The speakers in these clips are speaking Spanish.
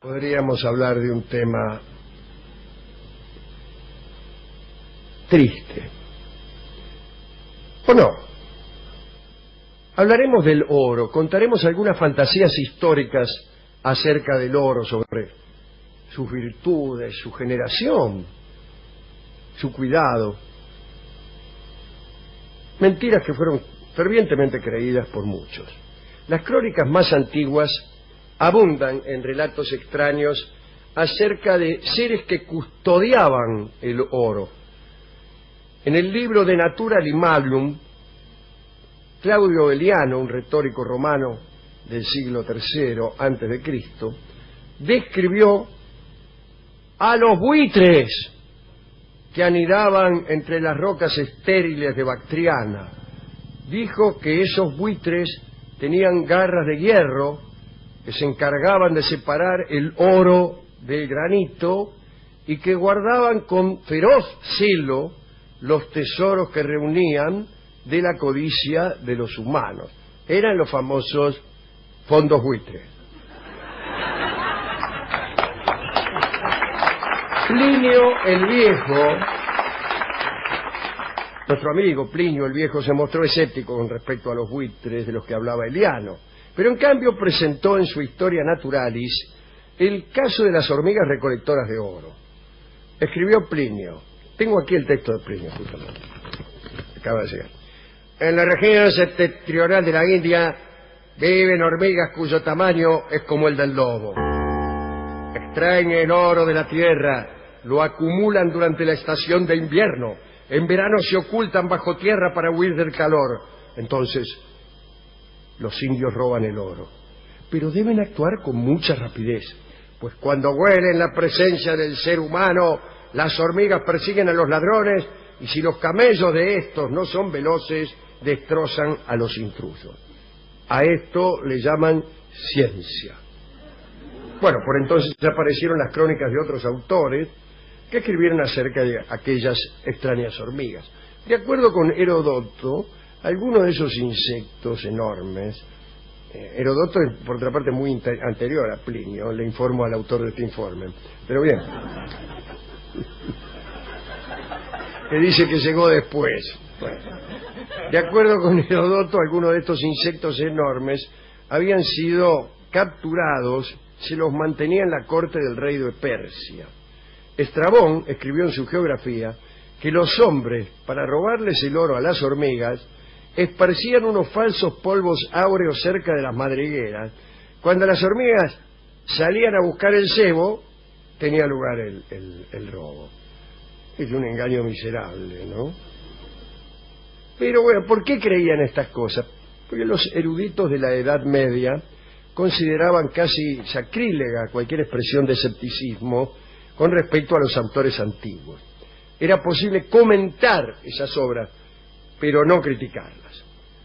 Podríamos hablar de un tema triste, ¿o no? Hablaremos del oro, contaremos algunas fantasías históricas acerca del oro, sobre sus virtudes, su generación, su cuidado. Mentiras que fueron fervientemente creídas por muchos. Las crónicas más antiguas abundan en relatos extraños acerca de seres que custodiaban el oro. En el libro De Naturalimalum, Claudio Eliano, un retórico romano del siglo III antes de Cristo, describió a los buitres que anidaban entre las rocas estériles de Bactriana. Dijo que esos buitres tenían garras de hierro que se encargaban de separar el oro del granito y que guardaban con feroz celo los tesoros que reunían de la codicia de los humanos. Eran los famosos fondos buitres. Plinio el Viejo, nuestro amigo Plinio el Viejo, se mostró escéptico con respecto a los buitres de los que hablaba Eliano, pero en cambio presentó en su Historia Naturalis el caso de las hormigas recolectoras de oro. Escribió Plinio, tengo aquí el texto de Plinio justamente, acaba de llegar: en la región septentrional de la India viven hormigas cuyo tamaño es como el del lobo. Extraen el oro de la tierra, lo acumulan durante la estación de invierno, en verano se ocultan bajo tierra para huir del calor. Entonces los indios roban el oro, pero deben actuar con mucha rapidez, pues cuando huelen la presencia del ser humano, las hormigas persiguen a los ladrones y si los camellos de estos no son veloces, destrozan a los intrusos. A esto le llaman ciencia. Bueno, por entonces ya aparecieron las crónicas de otros autores que escribieron acerca de aquellas extrañas hormigas. De acuerdo con Herodoto, algunos de esos insectos enormes, Herodoto es por otra parte muy anterior a Plinio, le informo al autor de este informe, pero bien, que dice que llegó después. Bueno, de acuerdo con Herodoto, algunos de estos insectos enormes habían sido capturados, se los mantenía en la corte del rey de Persia. Estrabón escribió en su geografía que los hombres, para robarles el oro a las hormigas, esparcían unos falsos polvos áureos cerca de las madrigueras. Cuando las hormigas salían a buscar el cebo, tenía lugar el robo. Es un engaño miserable, ¿no? Pero bueno, ¿por qué creían estas cosas? Porque los eruditos de la Edad Media consideraban casi sacrílega cualquier expresión de escepticismo con respecto a los autores antiguos. Era posible comentar esas obras, pero no criticarlas.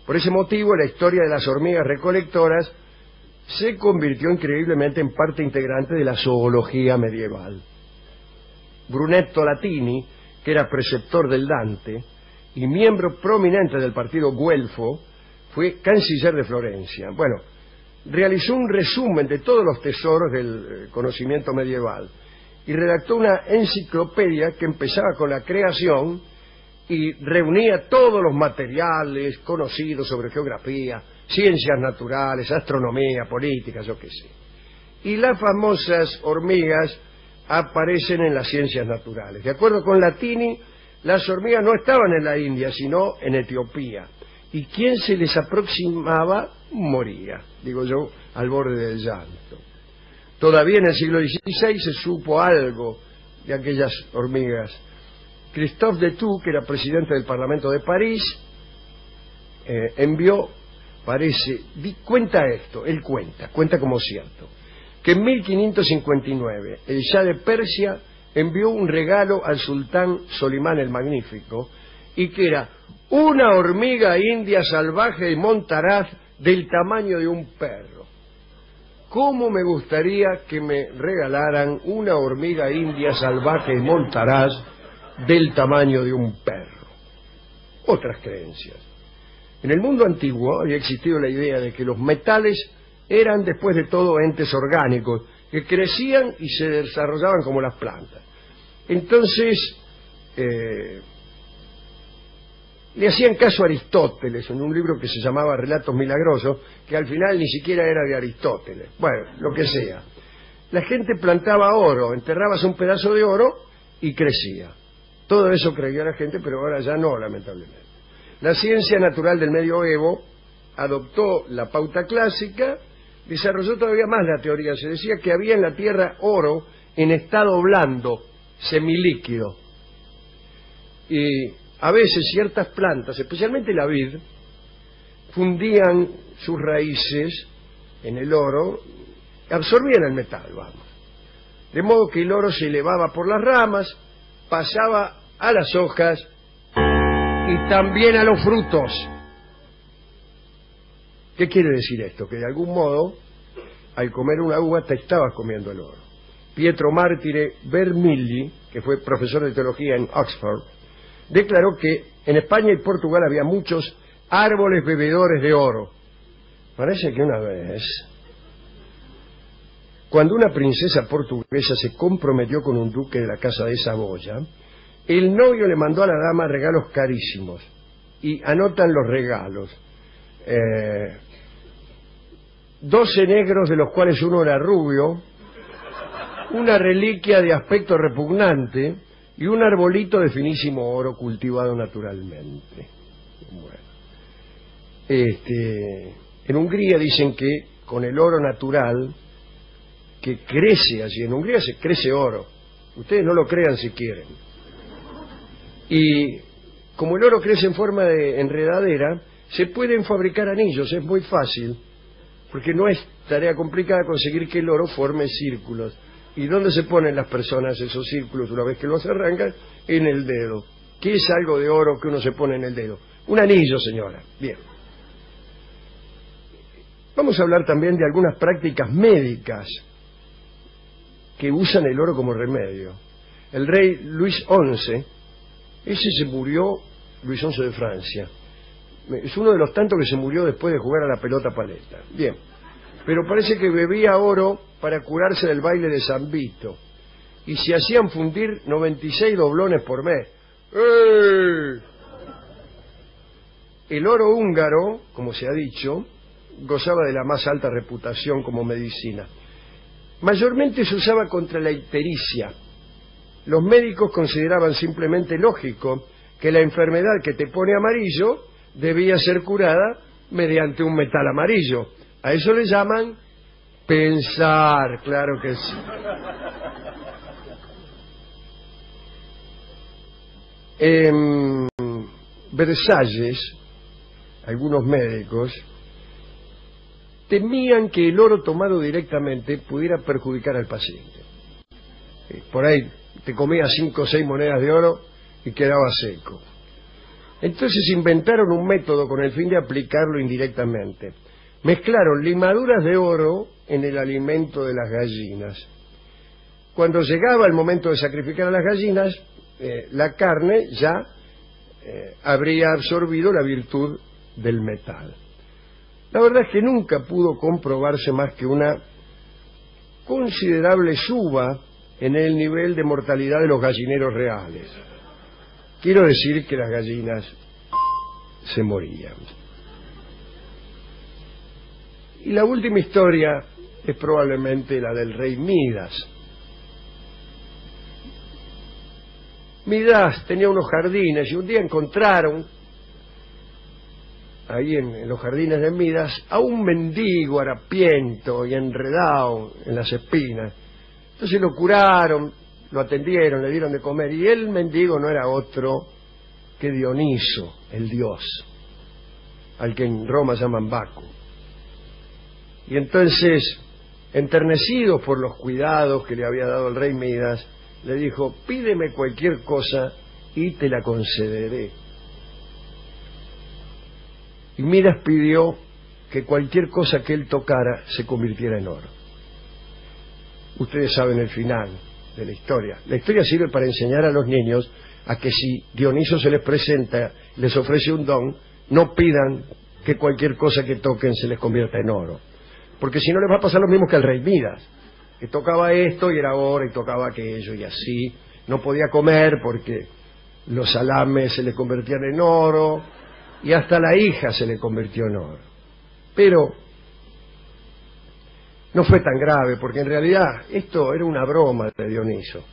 Por ese motivo, la historia de las hormigas recolectoras se convirtió increíblemente en parte integrante de la zoología medieval. Brunetto Latini, que era preceptor del Dante y miembro prominente del partido güelfo, fue canciller de Florencia. Bueno, realizó un resumen de todos los tesoros del conocimiento medieval y redactó una enciclopedia que empezaba con la creación y reunía todos los materiales conocidos sobre geografía, ciencias naturales, astronomía, política, yo qué sé. Y las famosas hormigas aparecen en las ciencias naturales. De acuerdo con Latini, las hormigas no estaban en la India, sino en Etiopía. Y quien se les aproximaba moría, digo yo, al borde del llanto. Todavía en el siglo XVI se supo algo de aquellas hormigas. Christophe de Thou, que era presidente del Parlamento de París, envió, cuenta esto, él cuenta como cierto, que en 1559 el Shah de Persia envió un regalo al sultán Solimán el Magnífico, y que era una hormiga india salvaje y montaraz del tamaño de un perro. ¿Cómo me gustaría que me regalaran una hormiga india salvaje y montaraz del tamaño de un perro? Otras creencias. En el mundo antiguo había existido la idea de que los metales eran, después de todo, entes orgánicos que crecían y se desarrollaban como las plantas. Entonces, le hacían caso a Aristóteles en un libro que se llamaba Relatos Milagrosos, que al final ni siquiera era de Aristóteles. Bueno, lo que sea. La gente plantaba oro, enterrabas un pedazo de oro y crecía. Todo eso creía la gente, pero ahora ya no, lamentablemente. La ciencia natural del medioevo adoptó la pauta clásica, desarrolló todavía más la teoría. Se decía que había en la tierra oro en estado blando, semilíquido. Y a veces ciertas plantas, especialmente la vid, fundían sus raíces en el oro, absorbían el metal, vamos. De modo que el oro se elevaba por las ramas, pasaba a las hojas y también a los frutos. ¿Qué quiere decir esto? Que de algún modo, al comer una uva, te estabas comiendo el oro. Pietro Mártire Vermigli, que fue profesor de teología en Oxford, declaró que en España y Portugal había muchos árboles bebedores de oro. Parece que una vez, cuando una princesa portuguesa se comprometió con un duque de la casa de Saboya, el novio le mandó a la dama regalos carísimos. Y anotan los regalos. 12 negros, de los cuales uno era rubio, una reliquia de aspecto repugnante y un arbolito de finísimo oro cultivado naturalmente. Bueno. En Hungría dicen que con el oro natural que crece allí, en Hungría se crece oro. Ustedes no lo crean si quieren. Y como el oro crece en forma de enredadera, se pueden fabricar anillos, es muy fácil, porque no es tarea complicada conseguir que el oro forme círculos. ¿Y dónde se ponen las personas esos círculos una vez que los arrancan? En el dedo. ¿Qué es algo de oro que uno se pone en el dedo? Un anillo, señora. Bien. Vamos a hablar también de algunas prácticas médicas que usan el oro como remedio. El rey Luis XI, ese se murió, Luis XI de Francia. Es uno de los tantos que se murió después de jugar a la pelota paleta. Bien. Pero parece que bebía oro para curarse del baile de San Vito. Y se hacían fundir 96 doblones por mes. ¡Eh! El oro húngaro, como se ha dicho, gozaba de la más alta reputación como medicina. Mayormente se usaba contra la ictericia. Los médicos consideraban simplemente lógico que la enfermedad que te pone amarillo debía ser curada mediante un metal amarillo. A eso le llaman pensar, claro que sí. En Versalles, algunos médicos temían que el oro tomado directamente pudiera perjudicar al paciente. Por ahí te comías 5 o 6 monedas de oro y quedaba seco. Entonces inventaron un método con el fin de aplicarlo indirectamente. Mezclaron limaduras de oro en el alimento de las gallinas. Cuando llegaba el momento de sacrificar a las gallinas, la carne ya habría absorbido la virtud del metal. La verdad es que nunca pudo comprobarse más que una considerable suba en el nivel de mortalidad de los gallineros reales. Quiero decir que las gallinas se morían. Y la última historia es probablemente la del rey Midas. Midas tenía unos jardines y un día encontraron ahí en los jardines de Midas a un mendigo harapiento y enredado en las espinas. Entonces lo curaron, lo atendieron, le dieron de comer, y el mendigo no era otro que Dioniso, el dios, al que en Roma llaman Baco. Y entonces, enternecidos por los cuidados que le había dado el rey Midas, le dijo: pídeme cualquier cosa y te la concederé. Y Midas pidió que cualquier cosa que él tocara se convirtiera en oro. Ustedes saben el final de la historia. La historia sirve para enseñar a los niños a que si Dioniso se les presenta, les ofrece un don, no pidan que cualquier cosa que toquen se les convierta en oro. Porque si no les va a pasar lo mismo que al rey Midas. que tocaba esto y era oro, y tocaba aquello, y así. No podía comer porque los salames se le convertían en oro, y hasta la hija se le convirtió en oro. Pero no fue tan grave, porque en realidad esto era una broma de Dioniso,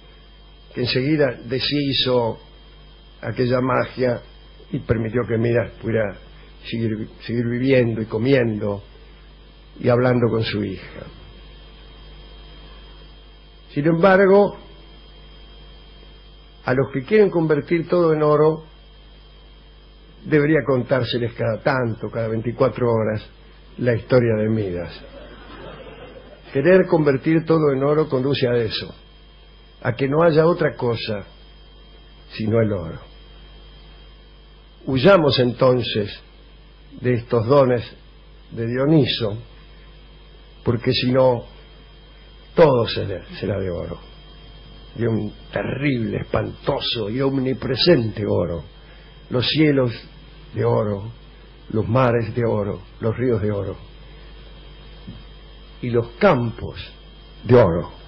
que enseguida deshizo aquella magia y permitió que Midas pudiera seguir viviendo y comiendo y hablando con su hija. Sin embargo, a los que quieren convertir todo en oro, debería contárseles cada tanto, cada 24 horas, la historia de Midas. Querer convertir todo en oro conduce a eso, a que no haya otra cosa sino el oro. Huyamos entonces de estos dones de Dioniso, porque si no, todo será de oro, de un terrible, espantoso y omnipresente oro. Los cielos de oro, los mares de oro, los ríos de oro y los campos de oro.